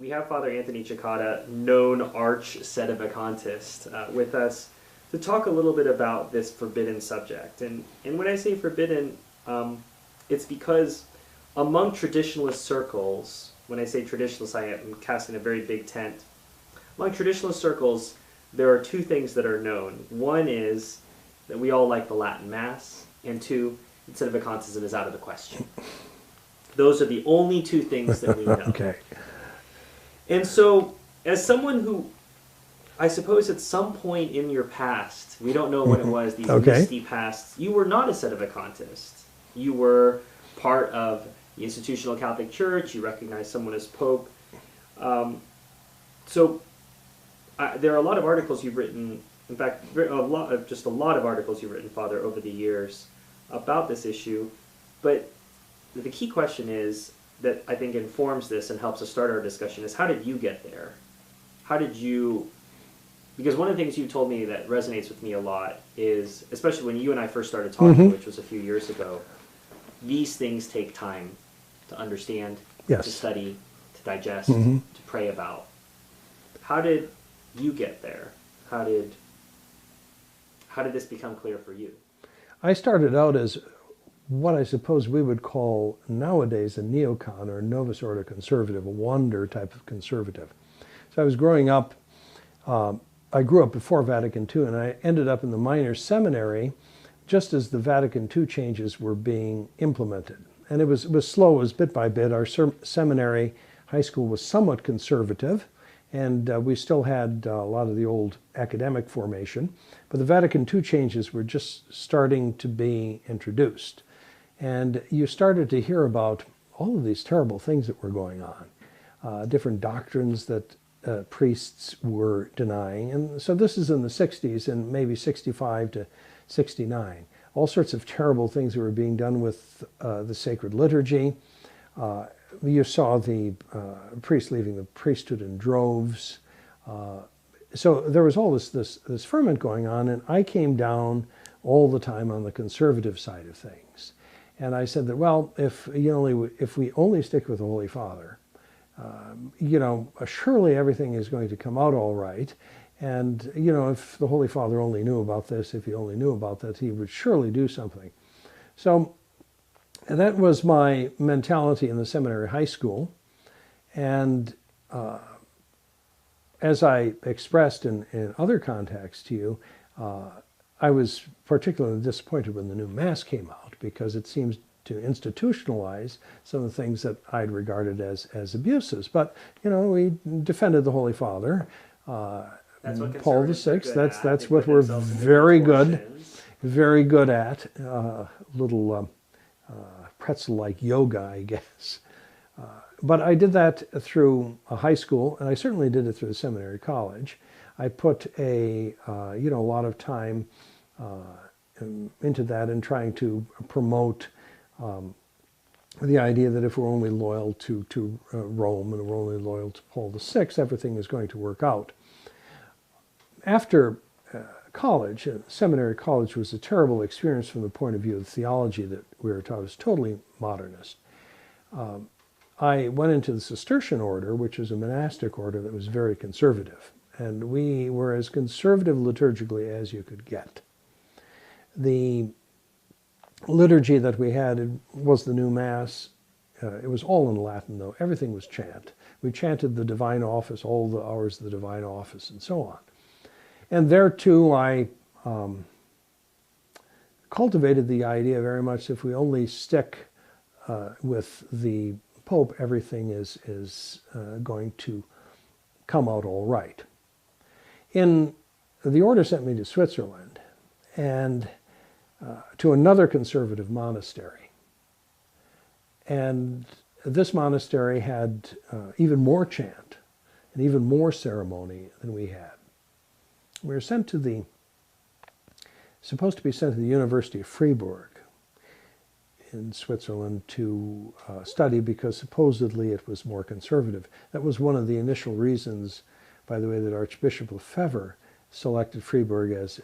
we have Father Anthony Cekada, known arch Sedevacantist, with us to talk a little bit about this forbidden subject. And when I say forbidden, it's because among traditionalist circles, when I say traditionalist, I am casting a very big tent. Among traditionalist circles, there are two things that are known. One is that we all like the Latin Mass, and two, that Sedevacantism is out of the question. Those are the only two things that we know. Okay. And so, as someone who, I suppose at some point in your past, we don't know when it was, these misty pasts, you were not a Sedevacantist. You were part of the institutional Catholic Church, you recognized someone as Pope. So there are a lot of articles you've written, in fact, a lot of articles you've written, Father, over the years about this issue. But the key question is, that I think informs this and helps us start our discussion, is how did you get there? How did you, because one of the things you told me that resonates with me a lot is, especially when you and I first started talking, which was a few years ago, these things take time to understand, to study, to digest, to pray about. How did you get there? How did this become clear for you? I started out as what I suppose we would call nowadays a neocon or Novus Ordo conservative, a wander type of conservative. So I was growing up, I grew up before Vatican II, and I ended up in the minor seminary just as the Vatican II changes were being implemented. And it was slow, it was bit by bit. Our seminary, high school, was somewhat conservative, and we still had a lot of the old academic formation. But the Vatican II changes were just starting to be introduced. And you started to hear about all of these terrible things that were going on, different doctrines that priests were denying. And so this is in the 60s and maybe 65 to 69. All sorts of terrible things that were being done with the sacred liturgy. You saw the priests leaving the priesthood in droves. So there was all this ferment going on, and I came down all the time on the conservative side of things. And I said that, well, if we only stick with the Holy Father, surely everything is going to come out all right. And, if the Holy Father only knew about this, if he only knew about that, he would surely do something. So that was my mentality in the seminary high school. And as I expressed in other contexts to you, I was particularly disappointed when the new Mass came out, because it seems to institutionalize some of the things that I'd regarded as abuses. But, we defended the Holy Father. That's what Paul VI, that's what we're very good at. Little pretzel-like yoga, I guess. But I did that through a high school, and I certainly did it through the seminary college. I put a lot of time into that and trying to promote the idea that if we're only loyal to Rome and we're only loyal to Paul VI, everything is going to work out. After college, seminary college was a terrible experience from the point of view of theology that we were taught. It was totally modernist. I went into the Cistercian order, which is a monastic order that was very conservative. And we were as conservative liturgically as you could get. The liturgy that we had was the new Mass. It was all in Latin, though. Everything was chant. We chanted the divine office, all the hours of the divine office, and so on. And there, too, I cultivated the idea very much, if we only stick with the Pope, everything is going to come out all right. The order sent me to Switzerland and to another conservative monastery. And this monastery had even more chant and even more ceremony than we had. We were supposed to be sent to the University of Freiburg in Switzerland to study, because supposedly it was more conservative. That was one of the initial reasons, by the way, that Archbishop Lefebvre selected Freiburg as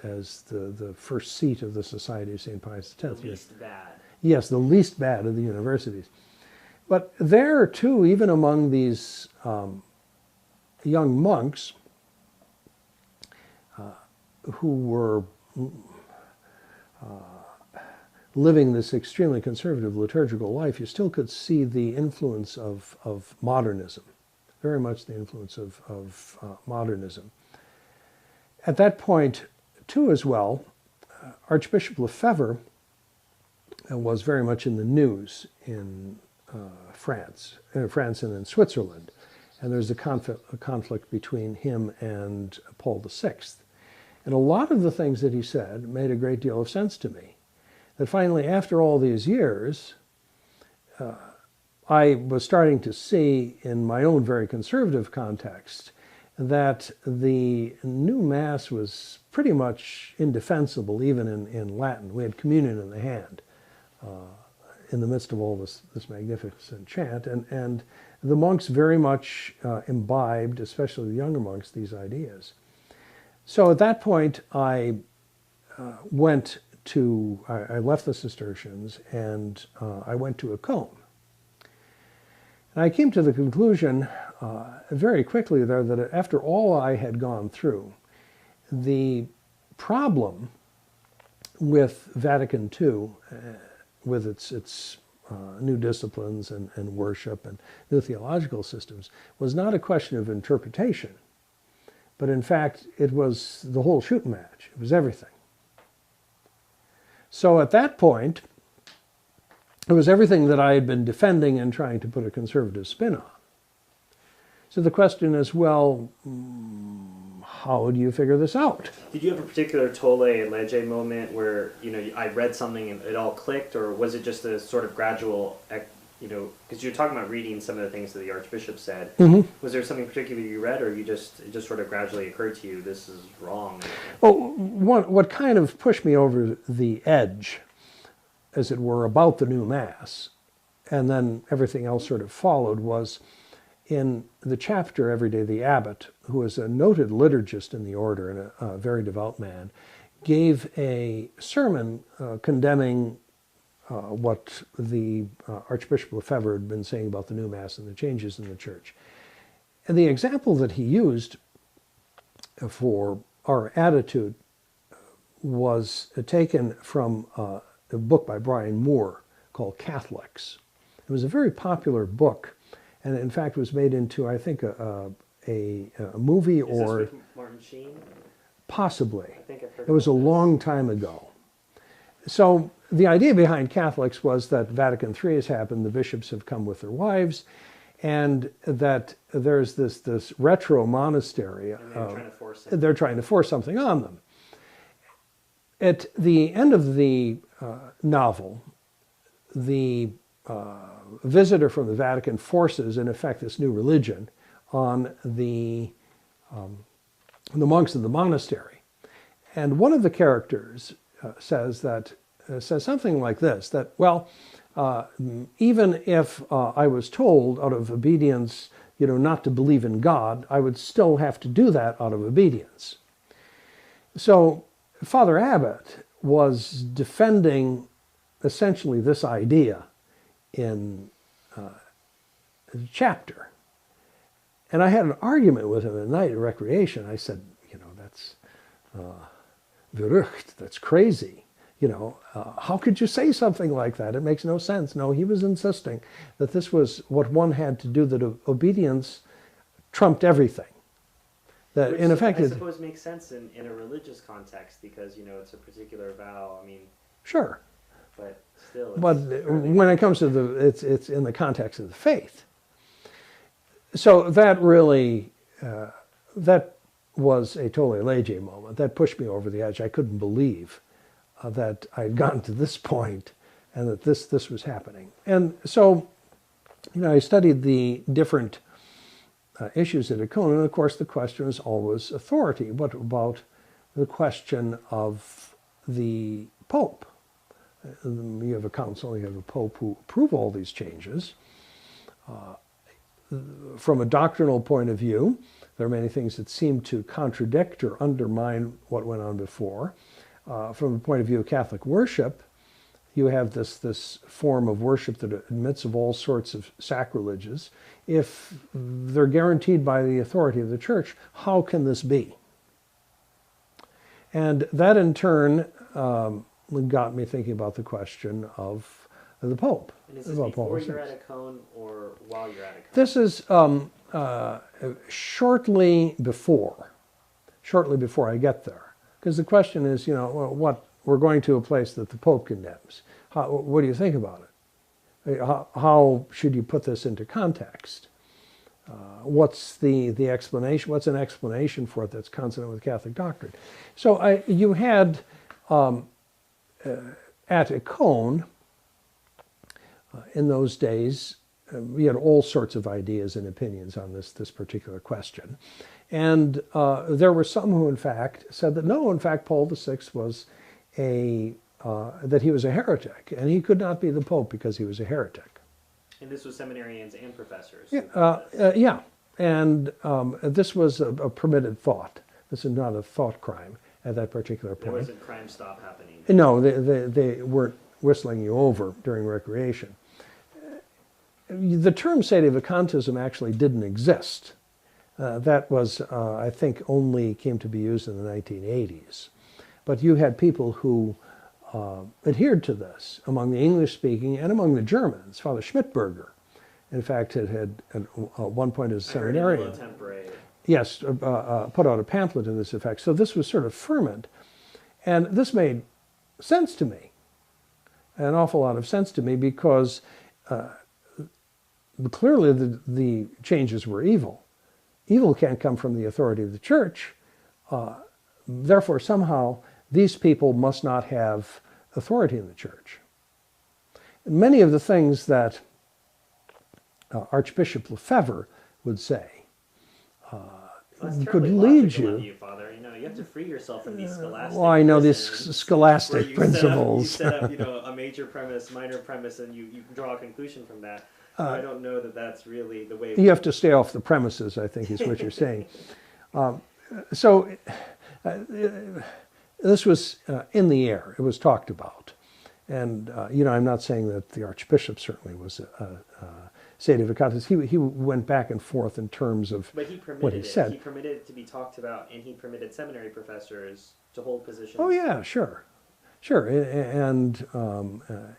the first seat of the Society of St. Pius X. The least bad. Yes, the least bad of the universities. But there, too, even among these young monks who were living this extremely conservative liturgical life, you still could see the influence of modernism, very much the influence of modernism. At that point, too, as well, Archbishop Lefebvre was very much in the news in France and in Switzerland. And there's a conflict between him and Paul VI. And a lot of the things that he said made a great deal of sense to me. That finally, after all these years, I was starting to see in my own very conservative context that the new Mass was pretty much indefensible, even in Latin. We had communion in the hand in the midst of all this magnificent chant. And the monks very much imbibed, especially the younger monks, these ideas. So at that point, I left the Cistercians and I went to a Côme. And I came to the conclusion very quickly there that after all I had gone through, the problem with Vatican II, with its new disciplines and worship and new theological systems, was not a question of interpretation, but in fact it was the whole shooting match. It was everything. So at that point, it was everything that I had been defending and trying to put a conservative spin on. So the question is, well, how do you figure this out? Did you have a particular tolle and lege moment where, I read something and it all clicked, or was it just a sort of gradual, because you're talking about reading some of the things that the Archbishop said. Mm-hmm. Was there something particular you read, or it just sort of gradually occurred to you, this is wrong? Well, what kind of pushed me over the edge, as it were, about the new Mass, and then everything else sort of followed, was in the chapter every day, the abbot, who was a noted liturgist in the order and a very devout man, gave a sermon condemning what the Archbishop Lefebvre had been saying about the new Mass and the changes in the Church. And the example that he used for our attitude was taken from a book by Brian Moore called Catholics. It was a very popular book, and in fact was made into, I think, a movie. Is or this with Martin Sheen? Possibly. I think I've heard it was a long time ago. So the idea behind Catholics was that Vatican III has happened, the bishops have come with their wives, and that there's this retro monastery. And they're trying to force something on them. At the end of the novel, the visitor from the Vatican forces, in effect, this new religion on the monks of the monastery. And one of the characters says something like this, that, well, even if I was told out of obedience, not to believe in God, I would still have to do that out of obedience. So Father Abbot was defending essentially this idea in the chapter. And I had an argument with him at night at recreation. I said, that's verrückt, that's crazy. How could you say something like that? It makes no sense. No, he was insisting that this was what one had to do, that obedience trumped everything. That Which, in effect, I suppose makes sense in a religious context, because, it's a particular vow. I mean, sure. But still. But when it comes to it's in the context of the faith. So that really, that was a tolle lege moment. That pushed me over the edge. I couldn't believe that I'd gotten to this point and that this was happening. And so, I studied the different issues at Icona, and of course the question is always authority. What about the question of the Pope? You have a council, you have a Pope who approve all these changes. From a doctrinal point of view, there are many things that seem to contradict or undermine what went on before. From the point of view of Catholic worship, you have this form of worship that admits of all sorts of sacrileges. If they're guaranteed by the authority of the church, how can this be? And that in turn got me thinking about the question of the Pope. And is this about before Paul you're VI. at a cone or while you're at a cone? This is shortly before I get there. Because the question is, well, we're going to a place that the Pope condemns. What do you think about it? How should you put this into context? What's the explanation? What's an explanation for it that's consonant with Catholic doctrine? So you had at a cone in those days, we had all sorts of ideas and opinions on this particular question. And there were some who, in fact, said that no, in fact, Paul VI was that he was a heretic, and he could not be the Pope because he was a heretic. And this was seminarians and professors. Yeah, and this was a permitted thought. This is not a thought crime at that particular point. There wasn't crime stop happening. No, they weren't whistling you over during recreation. The term Sedevacantism actually didn't exist. That was, I think, only came to be used in the 1980s. But you had people who adhered to this among the English-speaking and among the Germans. Father Schmidberger, in fact, had at one point as a seminarian, yes, put out a pamphlet to this effect. So this was sort of ferment. And this made sense to me, an awful lot of sense to me, because clearly the changes were evil. Evil can't come from the authority of the church. Therefore, somehow, these people must not have authority in the church. Many of the things that Archbishop Lefebvre would say could lead you. Father. You have to free yourself from these scholastic. Well, I know these scholastic principles. You set up, a major premise, minor premise, and you draw a conclusion from that. I don't know that that's really the way. You have to stay off the premises, I think, is what you're saying. So this was in the air. It was talked about. And, I'm not saying that the Archbishop certainly was a Sedevacantist. He went back and forth in terms of what he said. He permitted it to be talked about, and he permitted seminary professors to hold positions. Oh, yeah, sure. Sure. And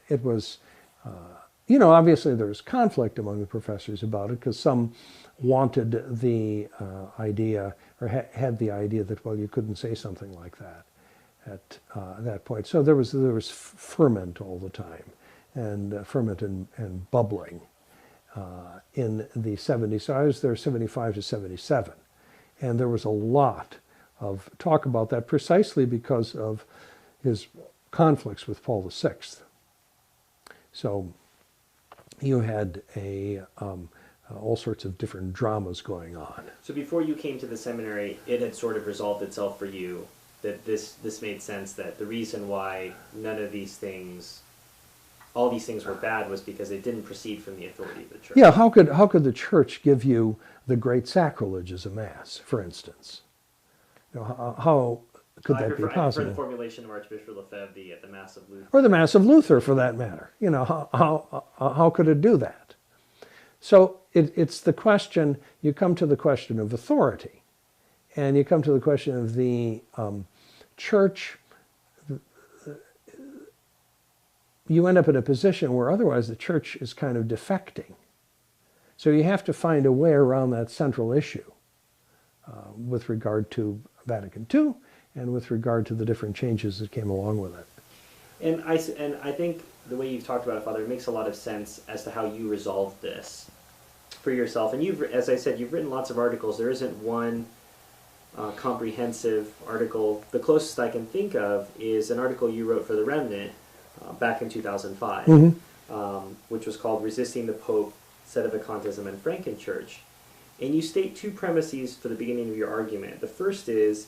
it was, obviously there was conflict among the professors about it, because some wanted the idea, or had the idea that, well, you couldn't say something like that at that point. So there was ferment all the time, and ferment and bubbling in the 70s. So I was there 75 to 77, and there was a lot of talk about that precisely because of his conflicts with Paul VI. So you had all sorts of different dramas going on. So before you came to the seminary, it had sort of resolved itself for you that this made sense, that the reason why none of these things, all these things were bad, was because they didn't proceed from the authority of the church. Yeah, how could the church give you the great sacrilege as a mass, for instance? How could that be possible? I prefer the formulation of Archbishop Lefebvre at the Mass of Luther. Or the Mass of Luther, for that matter. How could it do that? So it's the question, you come to the question of authority, and you come to the question of the church. You end up in a position where otherwise the church is kind of defecting. So you have to find a way around that central issue with regard to Vatican II and with regard to the different changes that came along with it. And I think the way you've talked about it, Father, it makes a lot of sense as to how you resolved this for yourself. And as I said, you've written lots of articles. There isn't one comprehensive article. The closest I can think of is an article you wrote for The Remnant back in 2005, which was called Resisting the Pope, Sedevacantism, and Frankenchurch. And you state two premises for the beginning of your argument. The first is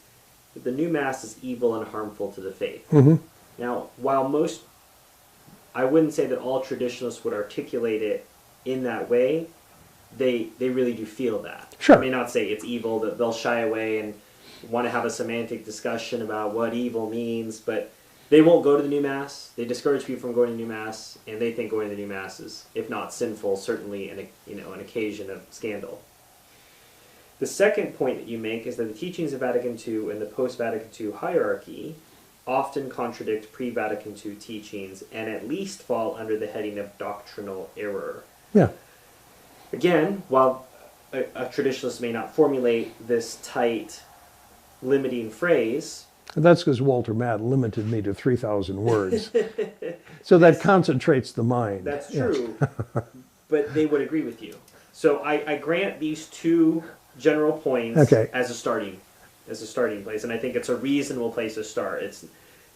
that the new Mass is evil and harmful to the faith. Now, while I wouldn't say that all traditionalists would articulate it in that way, they really do feel that. Sure. I may not say it's evil, that they'll shy away and want to have a semantic discussion about what evil means, but They won't go to the new Mass. They discourage people from going to the new Mass, and they think going to the new Mass is, if not sinful, certainly an occasion of scandal. The second point that you make is that the teachings of Vatican II and the post-Vatican II hierarchy often contradict pre-Vatican II teachings and at least fall under the heading of doctrinal error. Yeah. Again, while a traditionalist may not formulate this tight, limiting phrase... That's because Walter Matt limited me to 3,000 words. So that concentrates the mind. That's true, but they would agree with you. So I grant these two general points as a starting place, and I think it's a reasonable place to start.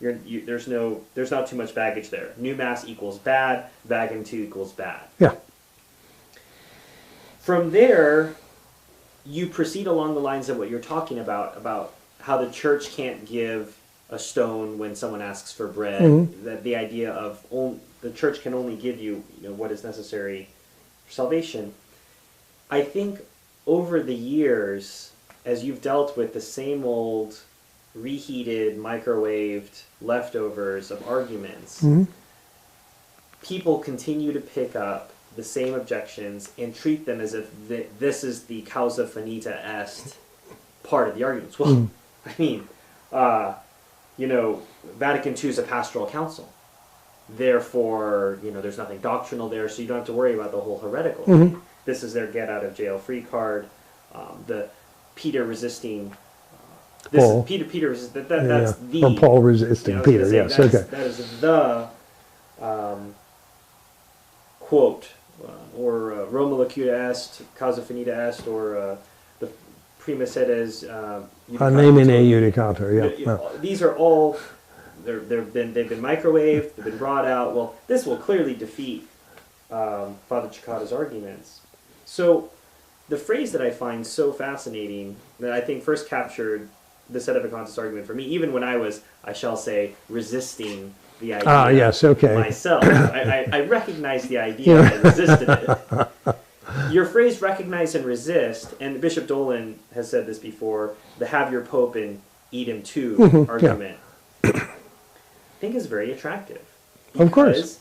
There's not too much baggage there. New Mass equals bad, Vatican II equals bad. Yeah. From there, you proceed along the lines of what you're talking about how the church can't give a stone when someone asks for bread. Mm-hmm. That the idea of the church can only give you, what is necessary for salvation. I think over the years, as you've dealt with the same old reheated, microwaved leftovers of arguments, people continue to pick up the same objections and treat them as if this is the causa finita est part of the arguments. Well, I mean, Vatican II is a pastoral council. Therefore, there's nothing doctrinal there, so you don't have to worry about the whole heretical thing. This is their get out of jail free card. The Peter resisting. Paul. Peter resisting. That's the. Or Paul resisting Peter. Yes. Okay. That is the quote, or Roma locuta est, causa finita est, or the prima sedes. Nemine judicator. Yeah. These are all. They've been microwaved. They've been brought out. Well, this will clearly defeat Father Cekada's arguments. So, the phrase that I find so fascinating, that I think first captured the Sedevacantismo argument for me, even when I was, I shall say, resisting the idea myself. I recognized the idea, I resisted it. Your phrase, recognize and resist, and Bishop Dolan has said this before, the have your Pope and eat him too argument, I think is very attractive. Of course.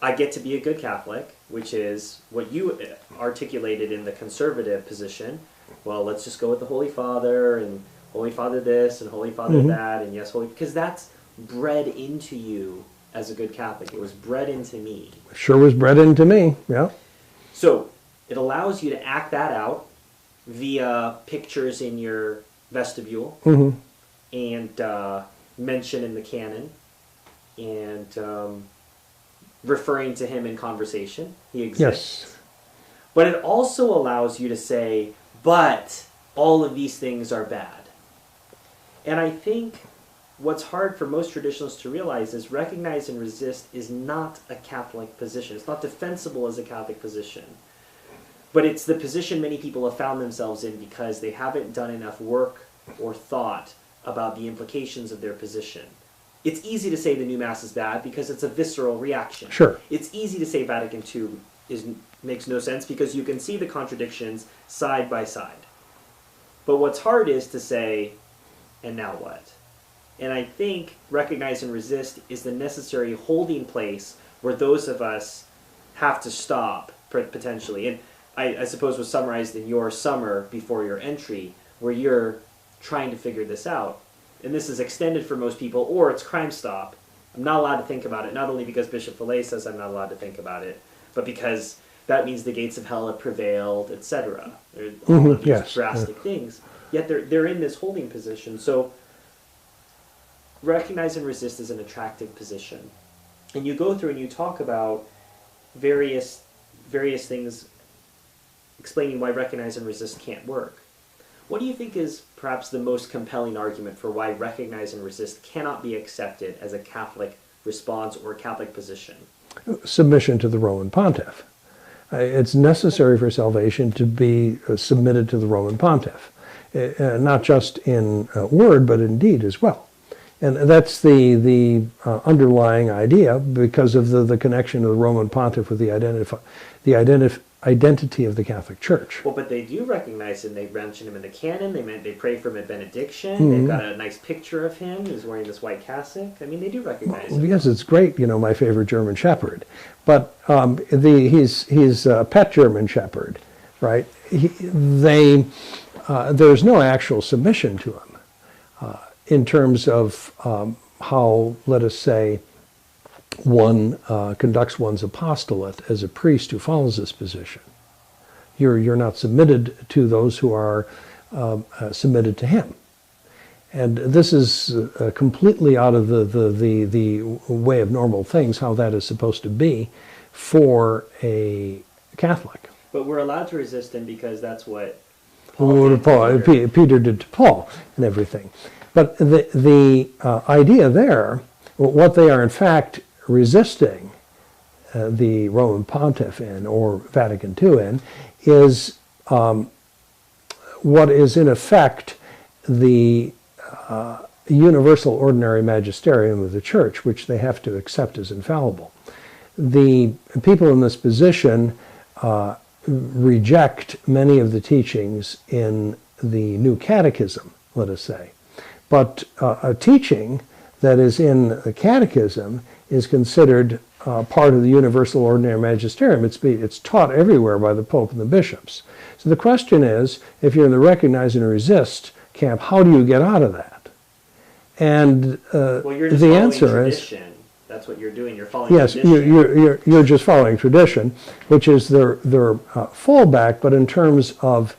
I get to be a good Catholic, which is what you articulated in the conservative position. Well, let's just go with the Holy Father, and Holy Father this, and Holy Father that, and yes, Holy... Because that's bred into you as a good Catholic. It was bred into me. Sure was bred into me, yeah. So, it allows you to act that out via pictures in your vestibule, and mention in the canon, and... referring to him in conversation. He exists. Yes. But it also allows you to say, but all of these things are bad. And I think what's hard for most traditionalists to realize is recognize and resist is not a Catholic position. It's not defensible as a Catholic position. But it's the position many people have found themselves in because they haven't done enough work or thought about the implications of their position. It's easy to say the new Mass is bad because it's a visceral reaction. Sure. It's easy to say Vatican II makes no sense because you can see the contradictions side by side. But what's hard is to say, and now what? And I think recognize and resist is the necessary holding place where those of us have to stop, potentially. And I suppose was summarized in your summer before your entry, where you're trying to figure this out. And this is extended for most people, or it's Crime Stop. I'm not allowed to think about it, not only because Bishop Fillet says I'm not allowed to think about it, but because that means the gates of hell have prevailed, etc. All of these drastic things. Yet they're in this holding position. So recognize and resist is an attractive position. And you go through and you talk about various things explaining why recognize and resist can't work. What do you think is perhaps the most compelling argument for why recognize and resist cannot be accepted as a Catholic response or a Catholic position? Submission to the Roman Pontiff. It's necessary for salvation to be submitted to the Roman Pontiff, not just in word, but in deed as well. And that's the underlying idea because of the connection of the Roman Pontiff with the identity of the Catholic Church. Well, but they do recognize him. They mention him in the canon. They pray for him at benediction. They've got a nice picture of him. He's wearing this white cassock. I mean, they do recognize him. Yes, it's great. You know, my favorite German Shepherd, but he's a pet German Shepherd, right? There's no actual submission to him in terms of how, let us say, one conducts one's apostolate as a priest who follows this position. You're not submitted to those who are submitted to him. And this is completely out of the way of normal things, how that is supposed to be for a Catholic. But we're allowed to resist him because that's what Peter did to Paul and everything. But the idea there, what they are in fact resisting the Roman Pontiff in, or Vatican II in, is what is in effect the universal ordinary magisterium of the Church, which they have to accept as infallible. The people in this position reject many of the teachings in the New Catechism, let us say. But a teaching that is in the Catechism is considered part of the universal ordinary magisterium. It's taught everywhere by the Pope and the bishops. So the question is, if you're in the recognize and resist camp, how do you get out of that? And well, you're just the answer tradition. is, that's what you're doing. You're following yes, tradition. you're just following tradition, which is their fallback. But in terms of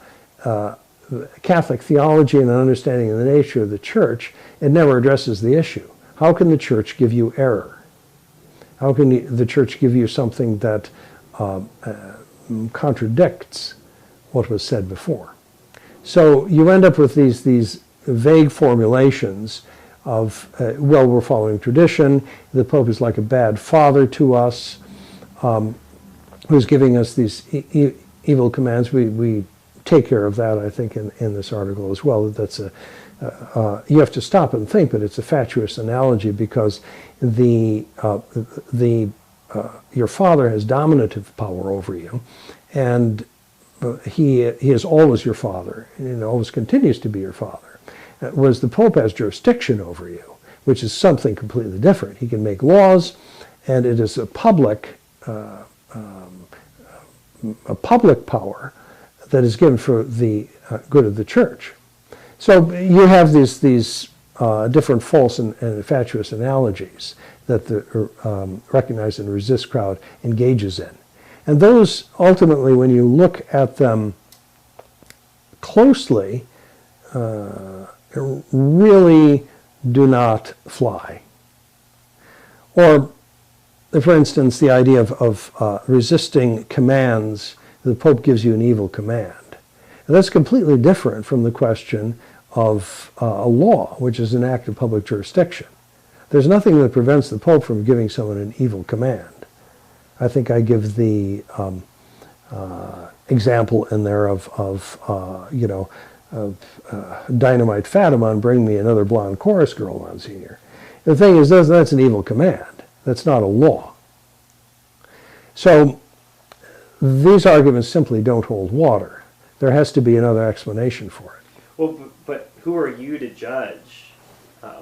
Catholic theology and an understanding of the nature of the Church, it never addresses the issue. How can the Church give you error? How can the Church give you something that contradicts what was said before? So you end up with these vague formulations of, well, we're following tradition, the Pope is like a bad father to us, who's giving us these evil commands. We take care of that, I think, in this article as well. That's you have to stop and think, but it's a fatuous analogy, because your father has dominative power over you, and he is always your father, and always continues to be your father. Whereas the Pope has jurisdiction over you, which is something completely different. He can make laws, and it is a public power that is given for the good of the Church. So you have these different false and fatuous analogies that the recognize and resist crowd engages in. And those, ultimately, when you look at them closely, really do not fly. Or, for instance, the idea of resisting commands. The Pope gives you an evil command. And that's completely different from the question of a law, which is an act of public jurisdiction. There's nothing that prevents the Pope from giving someone an evil command. I think I give the example in there of Dynamite Fatima and bring me another blonde chorus girl, Monsignor. The thing is, that's an evil command. That's not a law. So these arguments simply don't hold water. There has to be another explanation for it. Well, but who are you to judge,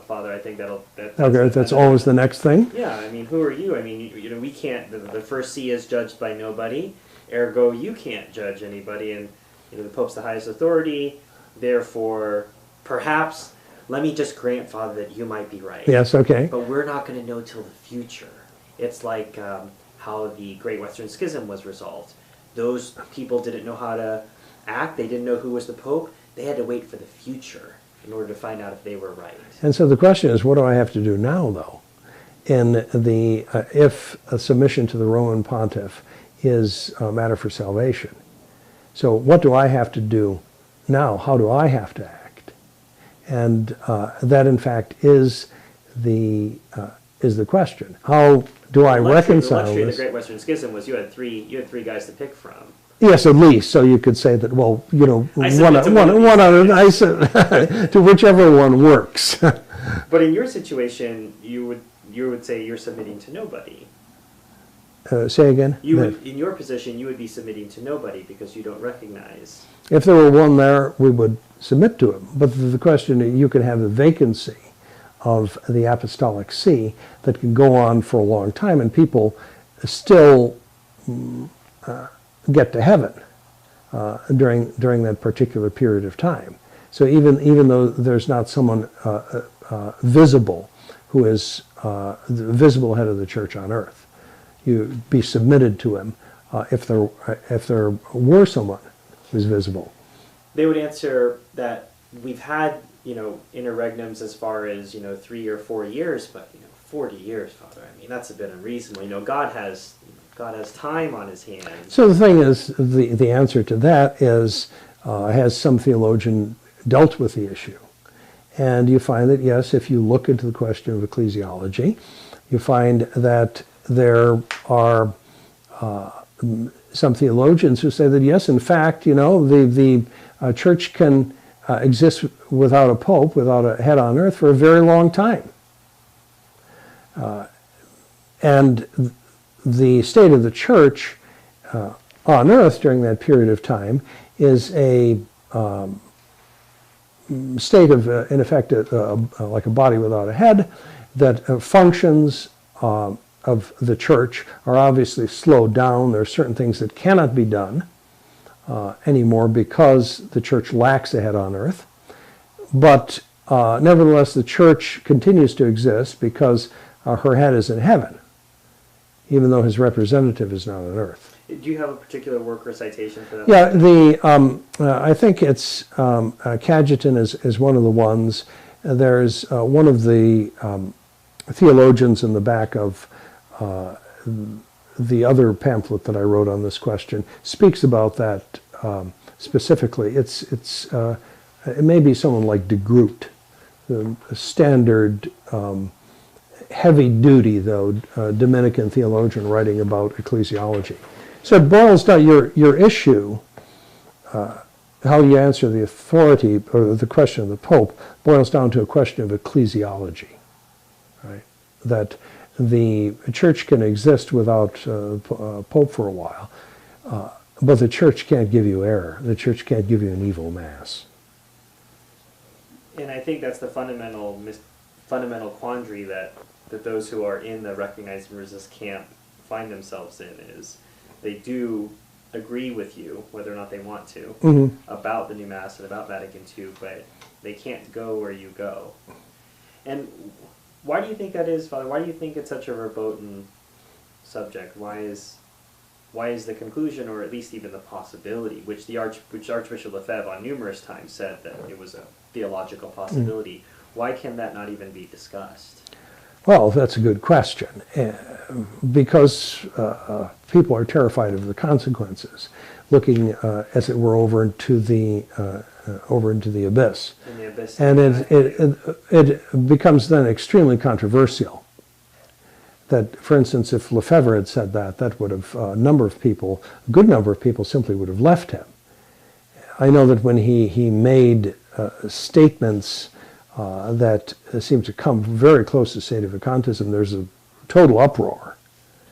Father? I think that's always the next thing. Yeah, I mean, who are you? I mean, we can't. The first see is judged by nobody. Ergo, you can't judge anybody, and the Pope's the highest authority. Therefore, perhaps, let me just grant, Father, that you might be right. Yes, okay. But we're not going to know till the future. It's like how the Great Western Schism was resolved. Those people didn't know how to act. They didn't know who was the Pope. They had to wait for the future in order to find out if they were right. And so the question is, what do I have to do now, though? If a submission to the Roman Pontiff is a matter for salvation. So what do I have to do now? How do I have to act? And that, in fact, is the question. How do I reconcile the luxury of this? the Great Western Schism was you had three guys to pick from. Yes, at least. So you could say that, well, one to whichever one works. But in your situation, you would say you're submitting to nobody. Say again? You would, in your position, you would be submitting to nobody because you don't recognize. If there were one there, we would submit to him. But the question, you can have a vacancy of the apostolic see that can go on for a long time, and people still get to heaven during that particular period of time. So even though there's not someone visible who is visible head of the church on earth, you be submitted to him if there were someone who's visible. They would answer that we've had, interregnums as far as, 3 or 4 years, but 40 years, Father. I mean, that's a bit unreasonable. God has time on his hands. So the thing is, the answer to that is, has some theologian dealt with the issue? And you find that, yes, if you look into the question of ecclesiology, you find that there are some theologians who say that, yes, in fact, the church can exist without a pope, without a head on earth for a very long time. And the state of the church on earth during that period of time is a state of, in effect, like a body without a head, that functions of the church are obviously slowed down. There are certain things that cannot be done anymore because the church lacks a head on earth. But nevertheless, the church continues to exist because her head is in heaven, even though his representative is not on earth. Do you have a particular work or citation for that? Yeah, I think it's Cajetan is one of the ones. There's one of the theologians in the back of the other pamphlet that I wrote on this question speaks about that specifically. It may be someone like de Groot, a standard heavy-duty, though, Dominican theologian writing about ecclesiology. So it boils down, your issue, how you answer the authority, or the question of the Pope, boils down to a question of ecclesiology, right? That the church can exist without Pope for a while, but the church can't give you error. The church can't give you an evil mass. And I think that's the fundamental quandary that those who are in the Recognize and Resist camp find themselves in, is they do agree with you, whether or not they want to, about the new Mass and about Vatican II, but they can't go where you go. And why do you think that is, Father? Why do you think it's such a verboten subject? Why is the conclusion, or at least even the possibility, which Archbishop Lefebvre on numerous times said that it was a theological possibility, why can that not even be discussed? Well, that's a good question, because people are terrified of the consequences, looking, as it were, over into the abyss. In the abyss. And it becomes then extremely controversial. That, for instance, if Lefebvre had said that, that would have, a good number of people simply would have left him. I know that when he made statements that seem to come very close to Sedevacantism, there's a total uproar.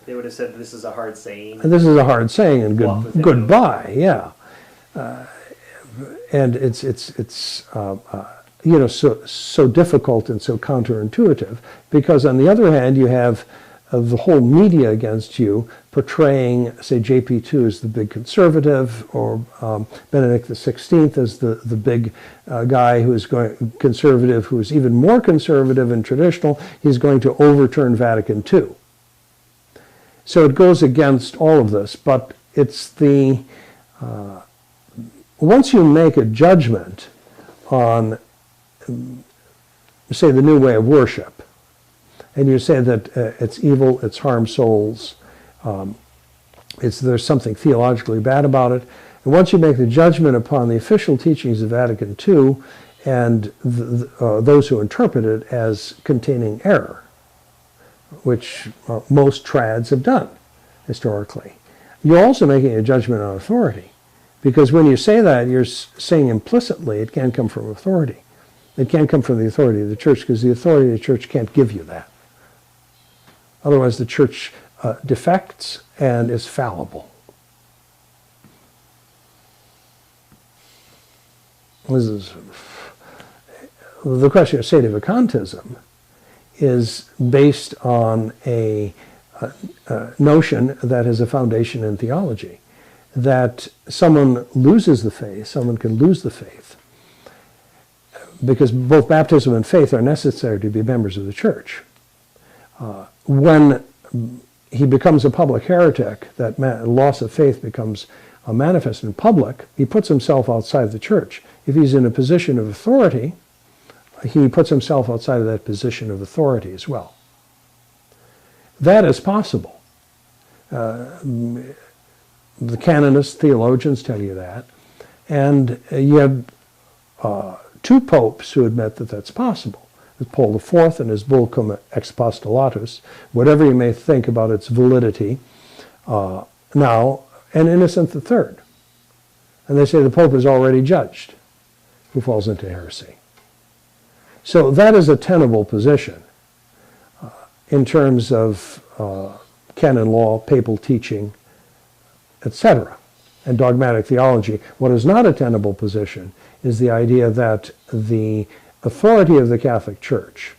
They would have said, this is a hard saying. And this is a hard saying, and goodbye, yeah. And it's so difficult and so counterintuitive, because on the other hand, you have the whole media against you portraying, say, JP2 as the big conservative, or Benedict XVI as the big guy who is conservative, who is even more conservative and traditional. He's going to overturn Vatican II. So it goes against all of this, but it's the once you make a judgment on, say, the new way of worship, and you say that it's evil, it's harms souls, there's something theologically bad about it, and once you make the judgment upon the official teachings of Vatican II and those who interpret it as containing error, which most trads have done historically, you're also making a judgment on authority. Because when you say that, you're saying implicitly it can't come from authority. It can't come from the authority of the church, because the authority of the church can't give you that. Otherwise, the church defects and is fallible. This is the question of Sedevacantism is based on a notion that has a foundation in theology, that someone loses the faith, someone can lose the faith, because both baptism and faith are necessary to be members of the church. When he becomes a public heretic, that loss of faith becomes manifest in public, he puts himself outside the church. If he's in a position of authority, he puts himself outside of that position of authority as well. That is possible. The canonists, theologians tell you that. And you have two popes who admit that that's possible. Paul IV in his bull cum expostulatus, whatever you may think about its validity now, and Innocent III. And they say the Pope is already judged who falls into heresy. So that is a tenable position in terms of canon law, papal teaching, etc., and dogmatic theology. What is not a tenable position is the idea that the authority of the Catholic Church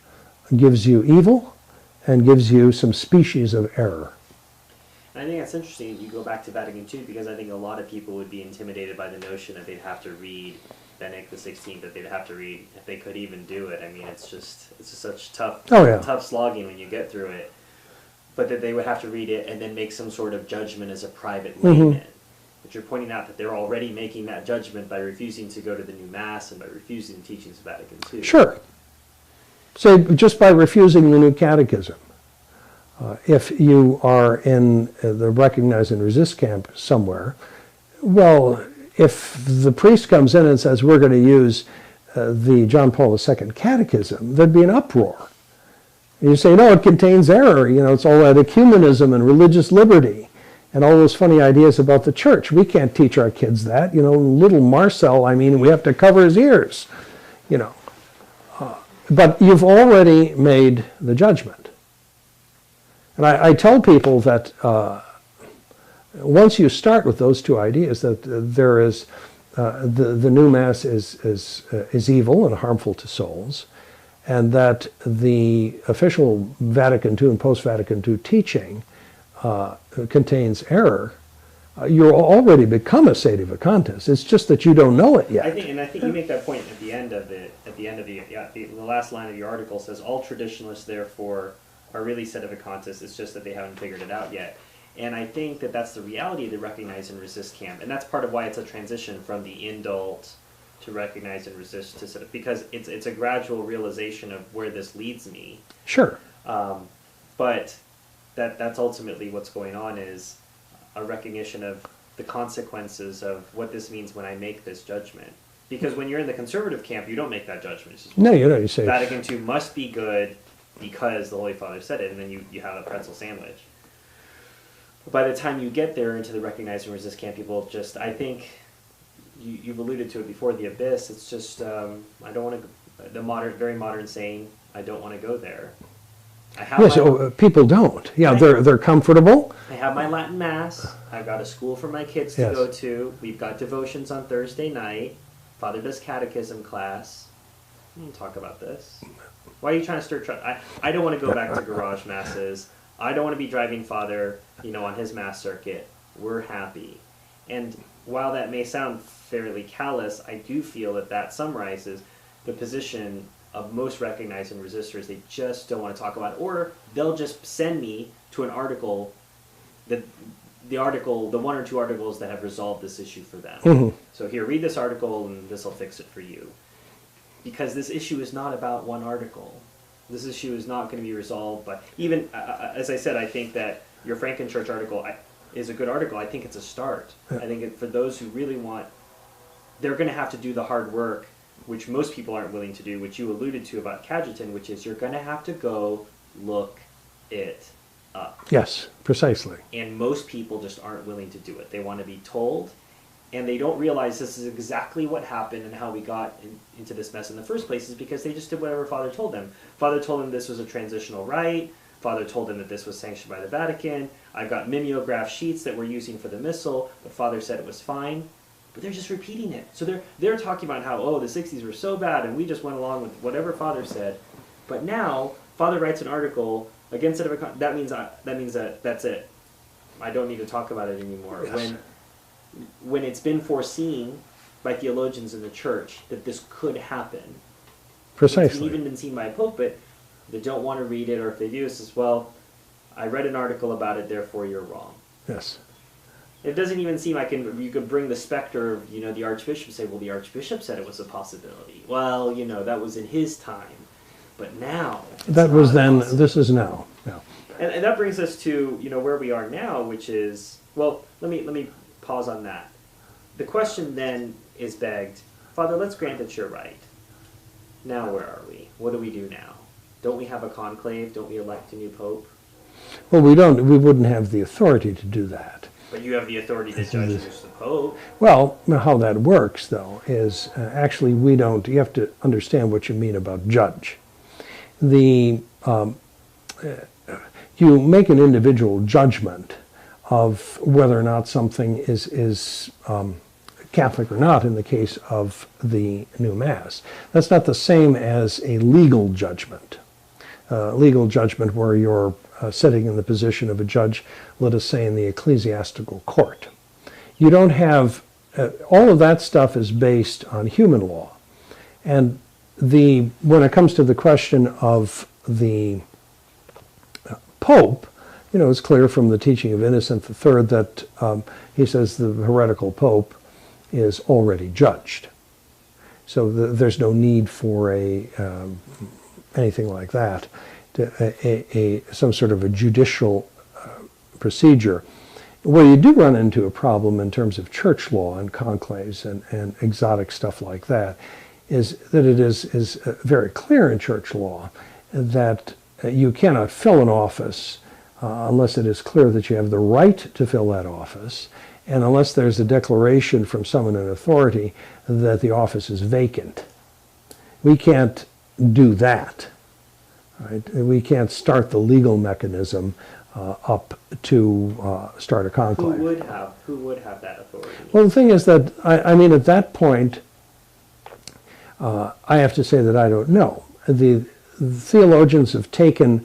gives you evil and gives you some species of error. And I think that's interesting. You go back to Vatican II, because I think a lot of people would be intimidated by the notion that they'd have to read Benedict XVI, that they'd have to read, if they could even do it. I mean, it's just such tough slogging when you get through it. But that they would have to read it and then make some sort of judgment as a private layman. But you're pointing out that they're already making that judgment by refusing to go to the new Mass and by refusing the teachings of Vatican II. Sure. So just by refusing the new catechism. If you are in the recognize and resist camp somewhere, well, if the priest comes in and says, we're going to use the John Paul II catechism, there'd be an uproar. You say, no, it contains error. You know, it's all that ecumenism and religious liberty and all those funny ideas about the church. We can't teach our kids that. You know, little Marcel, I mean, we have to cover his ears, you know. But you've already made the judgment. And I tell people that once you start with those two ideas, that there is the new Mass is evil and harmful to souls, and that the official Vatican II and post-Vatican II teaching contains error, you're already become a Sedevacantist. It's just that you don't know it yet. I think you make that point at the end of it. At the end of the last line of your article says, all traditionalists therefore are really Sedevacantists. It's just that they haven't figured it out yet. And I think that that's the reality of the recognize and resist camp, and that's part of why it's a transition from the indult to recognize and resist to sort of, because it's a gradual realization of where this leads me. Sure. But that's ultimately what's going on, is a recognition of the consequences of what this means when I make this judgment. Because when you're in the conservative camp, you don't make that judgment. No, you don't. You say Vatican II must be good because the Holy Father said it, and then you have a pretzel sandwich. By the time you get there into the recognize and resist camp, people just, I think, you've alluded to it before, the abyss, it's just, I don't want to, very modern saying, I don't want to go there. I have people don't. Yeah, they're comfortable. I have my Latin Mass. I've got a school for my kids to go to. We've got devotions on Thursday night. Father does catechism class. We don't talk about this. Why are you trying to stir trouble? I don't want to go back to garage masses. I don't want to be driving Father, on his Mass circuit. We're happy. And while that may sound fairly callous, I do feel that summarizes the position of most recognized and resistors. They just don't want to talk about it, or they'll just send me to an article, the one or two articles that have resolved this issue for them. So here, read this article and this will fix it for you. Because this issue is not about one article. This issue is not going to be resolved by, even, as I said, I think that your Frankenchurch article is a good article. I think it's a start. I think for those who really want, they're going to have to do the hard work, which most people aren't willing to do, which you alluded to about Cajetan, which is you're going to have to go look it up. Yes, precisely. And most people just aren't willing to do it. They want to be told, and they don't realize this is exactly what happened and how we got into this mess in the first place, is because they just did whatever Father told them. Father told them this was a transitional rite. Father told them that this was sanctioned by the Vatican. I've got mimeograph sheets that we're using for the missal, but Father said it was fine. But they're just repeating it. So they're talking about how, oh, the 60s were so bad, and we just went along with whatever Father said. But now, Father writes an article against Sedevacantismo. That means that that's it. I don't need to talk about it anymore. Yes. When it's been foreseen by theologians in the church that this could happen. Precisely. It's even been seen by a pope, but they don't want to read it, or if they do, it says, well, I read an article about it, therefore you're wrong. Yes. It doesn't even seem like you could bring the specter of, the Archbishop and say, well, the Archbishop said it was a possibility. Well, that was in his time. But now, that was then, this is now. Yeah. And that brings us to, where we are now, which is, well, let me pause on that. The question then is begged, Father, let's grant that you're right. Now where are we? What do we do now? Don't we have a conclave? Don't we elect a new pope? Well, we wouldn't have the authority to do that. But you have the authority to judge who's the pope. Well, how that works, though, is actually we don't, you have to understand what you mean about judge. You make an individual judgment of whether or not something is Catholic or not in the case of the new Mass. That's not the same as a legal judgment. Legal judgment where you're sitting in the position of a judge, let us say in the ecclesiastical court. You don't have, all of that stuff is based on human law. And when it comes to the question of the Pope, it's clear from the teaching of Innocent III that he says the heretical Pope is already judged. So there's no need for anything like that, some sort of a judicial procedure. Where you do run into a problem in terms of church law and conclaves and exotic stuff like that is that it is very clear in church law that you cannot fill an office unless it is clear that you have the right to fill that office, and unless there's a declaration from someone in authority that the office is vacant. We can't do that. Right? We can't start the legal mechanism up to start a conclave. Who would have that authority? Well, the thing is that, I mean, at that point, I have to say that I don't know. The theologians have taken,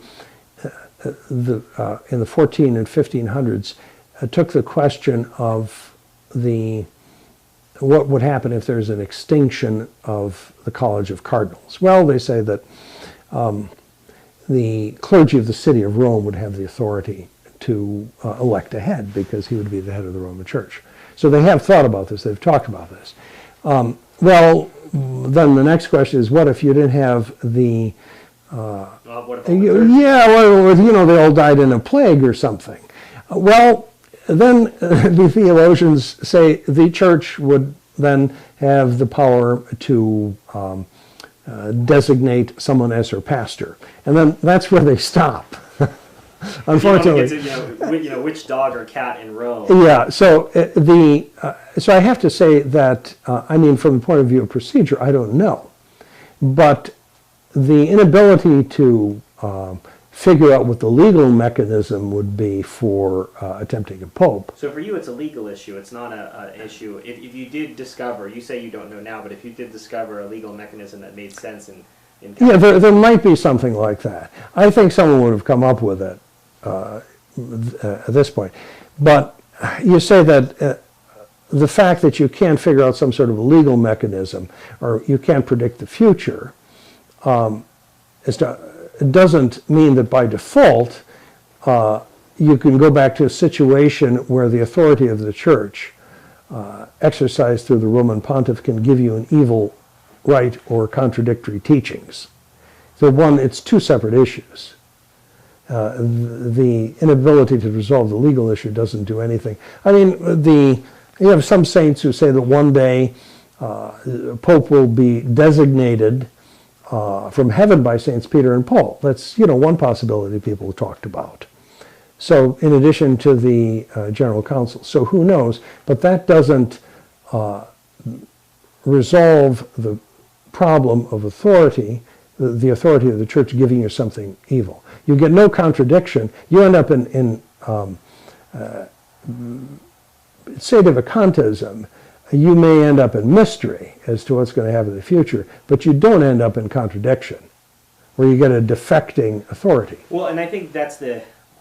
in the 14 and 1500s, took the question of what would happen if there's an extinction of the College of Cardinals. Well, they say that the clergy of the city of Rome would have the authority to elect a head because he would be the head of the Roman Church. So they have thought about this. They've talked about this. Well, then the next question is, what if you didn't have the... what if they all died in a plague or something. Well, then the theologians say the church would then have the power to designate someone as her pastor. And then that's where they stop. Unfortunately. Which dog or cat in Rome. Yeah, so so I have to say that, from the point of view of procedure, I don't know. But the inability to figure out what the legal mechanism would be for attempting a pope. So for you, it's a legal issue. It's not an issue. If you did discover, you say you don't know now, but if you did discover a legal mechanism that made sense in yeah, there might be something like that. I think someone would have come up with it at this point. But you say that the fact that you can't figure out some sort of a legal mechanism or you can't predict the future it doesn't mean that by default you can go back to a situation where the authority of the church exercised through the Roman pontiff can give you an evil right or contradictory teachings. So it's two separate issues. The inability to resolve the legal issue doesn't do anything. You have some saints who say that one day Pope will be designated from heaven by Saints Peter and Paul. That's one possibility people talked about. So in addition to the General Council. So who knows? But that doesn't resolve the problem of authority the authority of the church giving you something evil. You get no contradiction. You end up in Sedevacantism. You may end up in mystery as to what's going to happen in the future, but you don't end up in contradiction, where you get a defecting authority. Well, and I think that's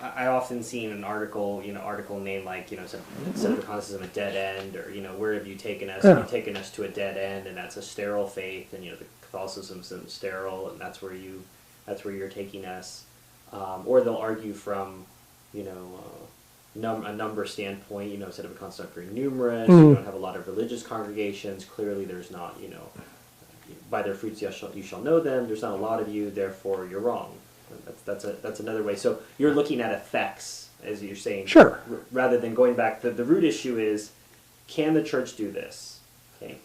I often see in an article, article name like, Sedevacantism a dead end, or, where have you taken us? Yeah. You've taken us to a dead end, and that's a sterile faith, and, the Catholicism's sterile, and that's where you're taking us. Or they'll argue from, a number standpoint, Sedevacantists aren't very numerous, you don't have a lot of religious congregations, clearly there's not, by their fruits you shall know them, there's not a lot of you, therefore you're wrong. That's another way. So you're looking at effects, as you're saying. Sure. Rather than going back, the root issue is, can the church do this? Okay.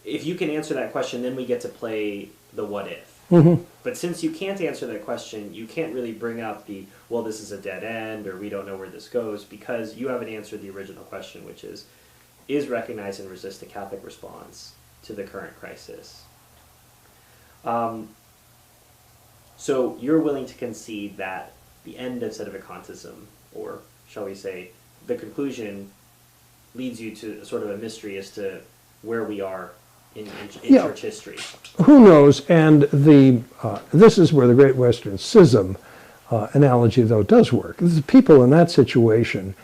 If you can answer that question, then we get to play the what if. But since you can't answer that question, you can't really bring up well, this is a dead end, or we don't know where this goes, because you haven't answered the original question, which is recognize and resist a Catholic response to the current crisis? So you're willing to concede that the end of Sedevacantism, or shall we say, the conclusion, leads you to sort of a mystery as to where we are in church history. Who knows? And this is where the Great Western Schism analogy, though, does work. The people in that situation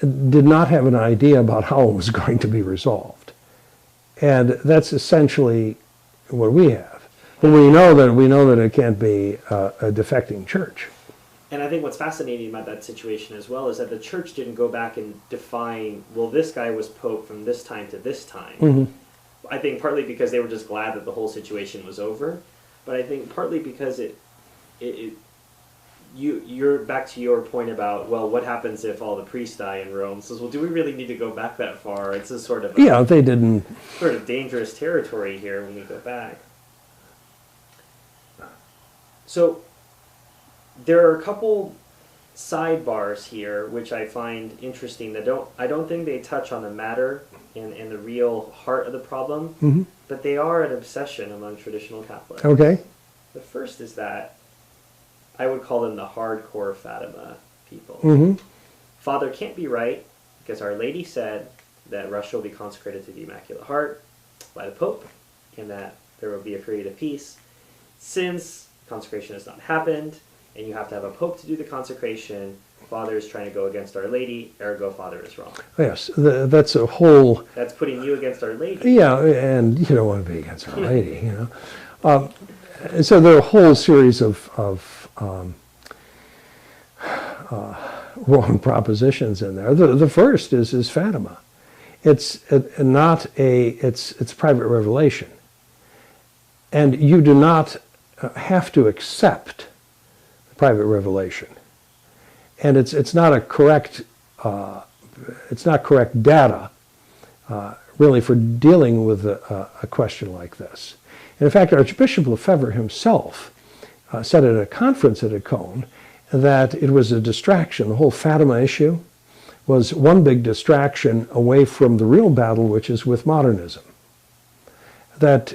did not have an idea about how it was going to be resolved. And that's essentially what we have. But we know that it can't be a defecting church. And I think what's fascinating about that situation as well is that the church didn't go back and define, well, this guy was pope from this time to this time. I think partly because they were just glad that the whole situation was over, but I think partly because you're back to your point about, well, what happens if all the priests die in Rome? Says, well, do we really need to go back that far? It's a sort of they didn't. Sort of dangerous territory here when we go back. So there are a couple sidebars here which I find interesting that I don't think they touch on the matter in the real heart of the problem, but they are an obsession among traditional Catholics. Okay. The first is that I would call them the hardcore Fatima people. Father can't be right because Our Lady said that Russia will be consecrated to the Immaculate Heart by the Pope, and that there will be a period of peace. Since consecration has not happened, and you have to have a pope to do the consecration, Father is trying to go against Our Lady, ergo Father is wrong. Yes, that's a whole... That's putting you against Our Lady. Yeah, and you don't want to be against Our Lady, so there are a whole series of wrong propositions in there. The first is Fatima. It's private revelation. And you do not have to accept private revelation, and it's not a correct correct data really for dealing with a question like this. And in fact, Archbishop Lefebvre himself said at a conference at Econ that it was a distraction. The whole Fatima issue was one big distraction away from the real battle, which is with modernism. That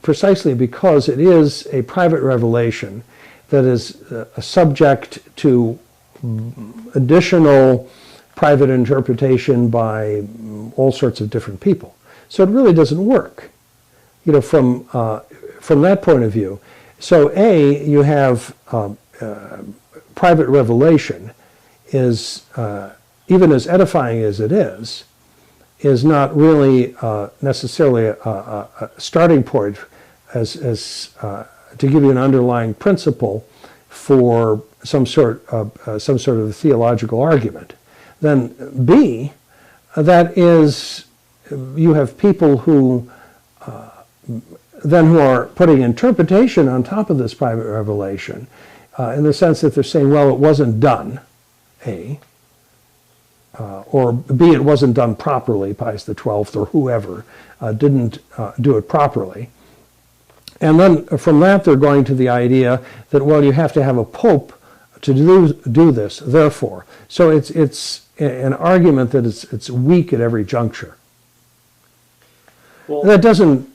precisely because it is a private revelation that is subject to additional private interpretation by all sorts of different people. So it really doesn't work, from that point of view. So you have private revelation is, even as edifying as it is not really necessarily a starting point as to give you an underlying principle for some sort of theological argument. Then B, that is, you have people who are putting interpretation on top of this private revelation, in the sense that they're saying, well, it wasn't done, A, or B, it wasn't done properly, Pius XII or whoever didn't do it properly. And then from that they're going to the idea that, well, you have to have a pope to do this, therefore. So it's an argument that it's weak at every juncture. Well, that doesn't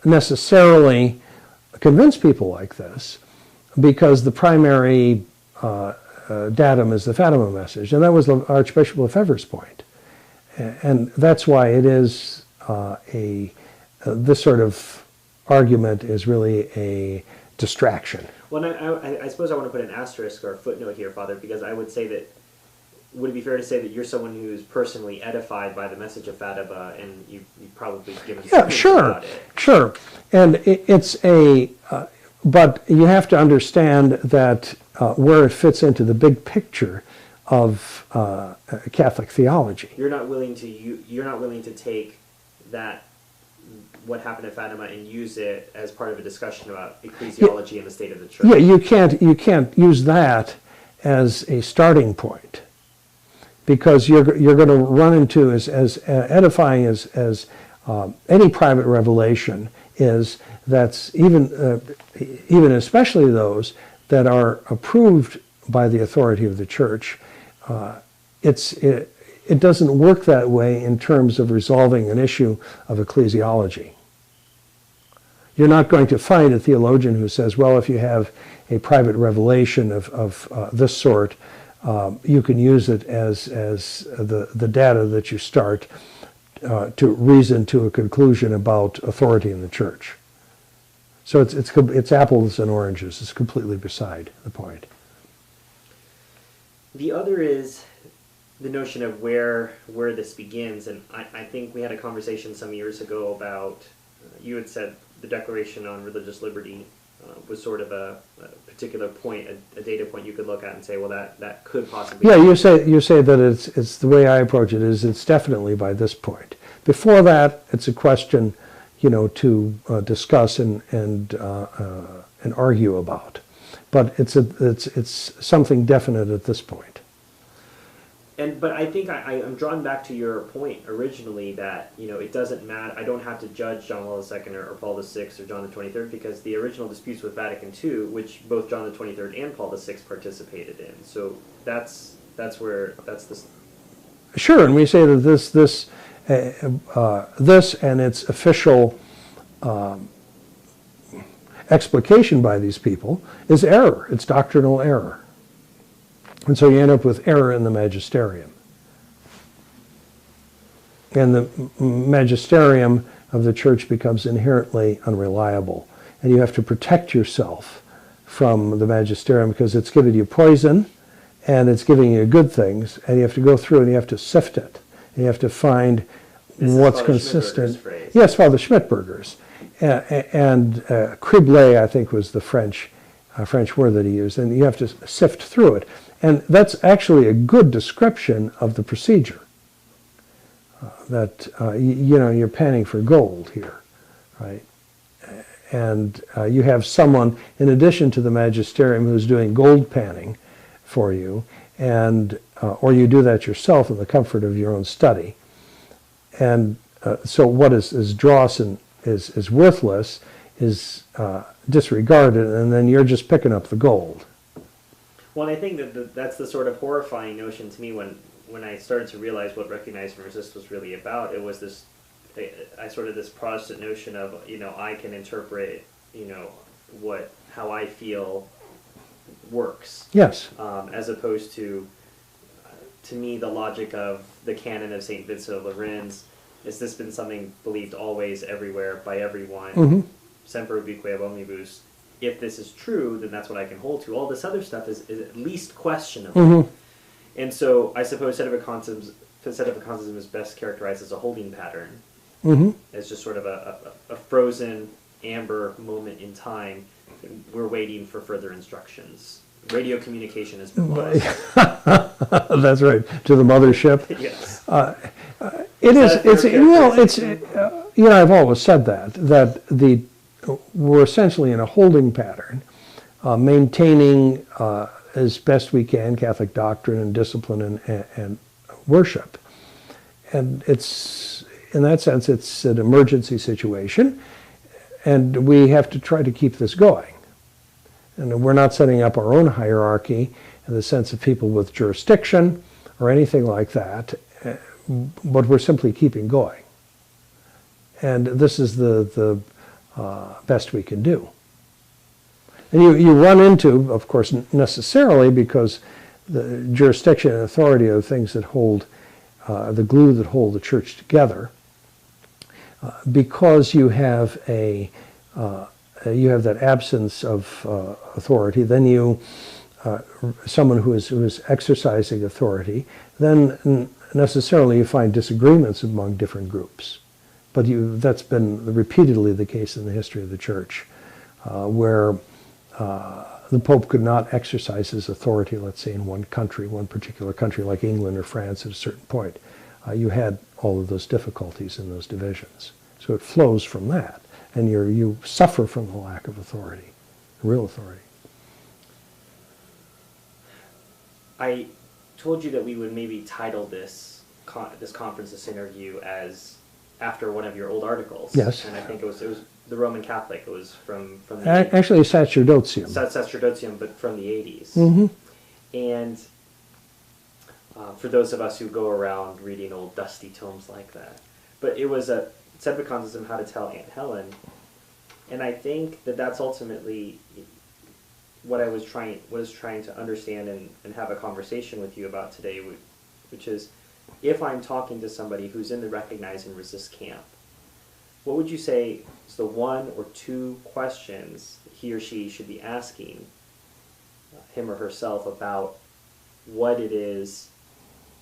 necessarily convince people like this because the primary datum is the Fatima message, and that was Archbishop Lefebvre's point. And that's why it is this sort of argument is really a distraction. Well, I suppose I want to put an asterisk or a footnote here, Father, because I would say that, would it be fair to say that you're someone who's personally edified by the message of Fatima, and you've probably given some about it? Sure. And but you have to understand that where it fits into the big picture of Catholic theology. You're not willing to take that, what happened at Fatima, and use it as part of a discussion about ecclesiology and the state of the church. Yeah, you can't use that as a starting point, because you're going to run into as edifying as any private revelation is. That's even especially those that are approved by the authority of the church. It doesn't work that way in terms of resolving an issue of ecclesiology. You're not going to find a theologian who says, well, if you have a private revelation of this sort, you can use it as the data that you start to reason to a conclusion about authority in the church. So it's apples and oranges. It's completely beside the point. The other is the notion of where this begins, and I think we had a conversation some years ago about, you had said the Declaration on Religious Liberty was sort of a particular point, a data point you could look at and say, well, that could possibly. Yeah, you say that it's the way I approach it is it's definitely by this point. Before that, it's a question, to discuss and argue about, but it's something definite at this point. But I think I'm drawn back to your point originally that, it doesn't matter. I don't have to judge John Paul II or Paul VI or John the 23rd, because the original disputes with Vatican II, which both John the 23rd and Paul VI participated in. So that's this. Sure, and we say that this and its official explication by these people is error. It's doctrinal error. And so you end up with error in the magisterium. And the magisterium of the church becomes inherently unreliable. And you have to protect yourself from the magisterium because it's giving you poison and it's giving you good things. And you have to go through and you have to sift it. And you have to find what's consistent. Yes, Father Schmidberger's. And criblé, I think, was the French word that he used. And you have to sift through it. And that's actually a good description of the procedure. That you're panning for gold here, right? And you have someone, in addition to the magisterium, who's doing gold panning for you, and or you do that yourself in the comfort of your own study. And so what is dross and is worthless is disregarded, and then you're just picking up the gold. Well, and I think that's the sort of horrifying notion to me when I started to realize what Recognize and Resist was really about. It was this Protestant notion of, I can interpret, how I feel works. Yes. As opposed to me, the logic of the canon of St. Vincent of Lerins. Has this been something believed always, everywhere, by everyone? Mm-hmm. Semper ubique omnibus. If this is true, then that's what I can hold to. All this other stuff is at least questionable. Mm-hmm. And so I suppose Sedevacantism is best characterized as a holding pattern. Mm-hmm. As just sort of a frozen amber moment in time. We're waiting for further instructions. Radio communication has been lost. That's right. To the mothership. Yes. I've always said that we're essentially in a holding pattern, maintaining as best we can Catholic doctrine and discipline and worship. And it's, in that sense, it's an emergency situation, and we have to try to keep this going. And we're not setting up our own hierarchy in the sense of people with jurisdiction or anything like that, but we're simply keeping going. And this is the best we can do. And you run into, of course, necessarily, because the jurisdiction and authority are the things that hold, the glue that hold the church together, because you have that absence of authority, then someone who is exercising authority, then necessarily you find disagreements among different groups. But that's been repeatedly the case in the history of the church, where the Pope could not exercise his authority, let's say, in one country, one particular country like England or France at a certain point. You had all of those difficulties and those divisions. So it flows from that, and you suffer from the lack of authority, real authority. I told you that we would maybe title this conference, this interview, as after one of your old articles. Yes. And I think it was the Roman Catholic. It was from the Actually, Sacerdoticium. Sacerdoticium, but from the 80s. Mm-hmm. And for those of us who go around reading old dusty tomes like that, but it was a Sedevacantism, How to Tell Aunt Helen, and I think that that's ultimately what I was trying to understand and have a conversation with you about today, which is, if I'm talking to somebody who's in the recognize and resist camp, what would you say is the one or two questions he or she should be asking him or herself about what it is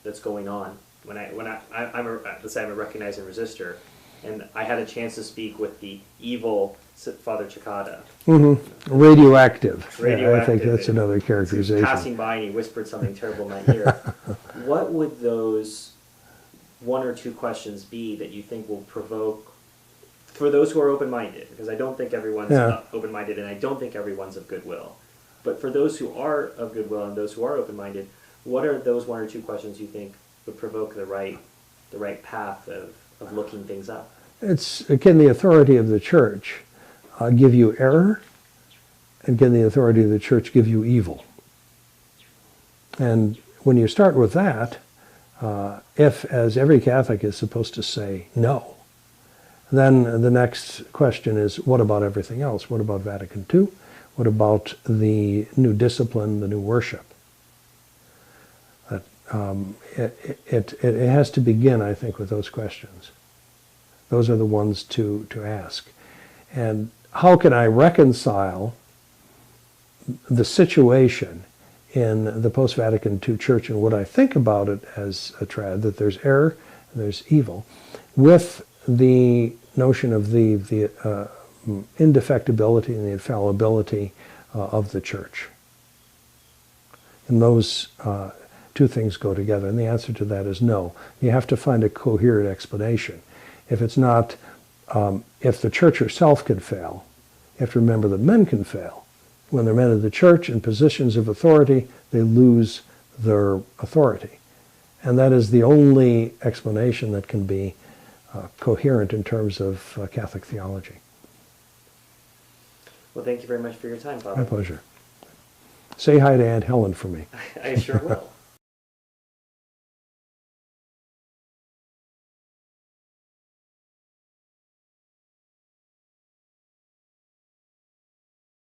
that's going on? Let's say I'm a recognize and resistor, and I had a chance to speak with the evil Father Cekada. Mm-hmm. Radioactive. Radioactive. I think that's another characterization. He was passing by and he whispered something terrible in my ear. What would those one or two questions be that you think will provoke, for those who are open-minded, because I don't think everyone's open-minded, and I don't think everyone's of goodwill, but for those who are of goodwill and those who are open-minded, what are those one or two questions you think would provoke the right path of looking things up? Can the authority of the church give you error, and can the authority of the church give you evil? And when you start with that, if, as every Catholic is supposed to say, no, then the next question is, what about everything else? What about Vatican II? What about the new discipline, the new worship? It has to begin, I think, with those questions. Those are the ones to ask. And how can I reconcile the situation in the post-Vatican II church and what I think about it as a trad, that there's error and there's evil, with the notion of the indefectibility and the infallibility of the church? And those two things go together. And the answer to that is no. You have to find a coherent explanation. If it's not, if the church herself can fail, you have to remember that men can fail. When they're men of the church in positions of authority, they lose their authority. And that is the only explanation that can be coherent in terms of Catholic theology. Well, thank you very much for your time, Father. My pleasure. Say hi to Aunt Helen for me. I sure will.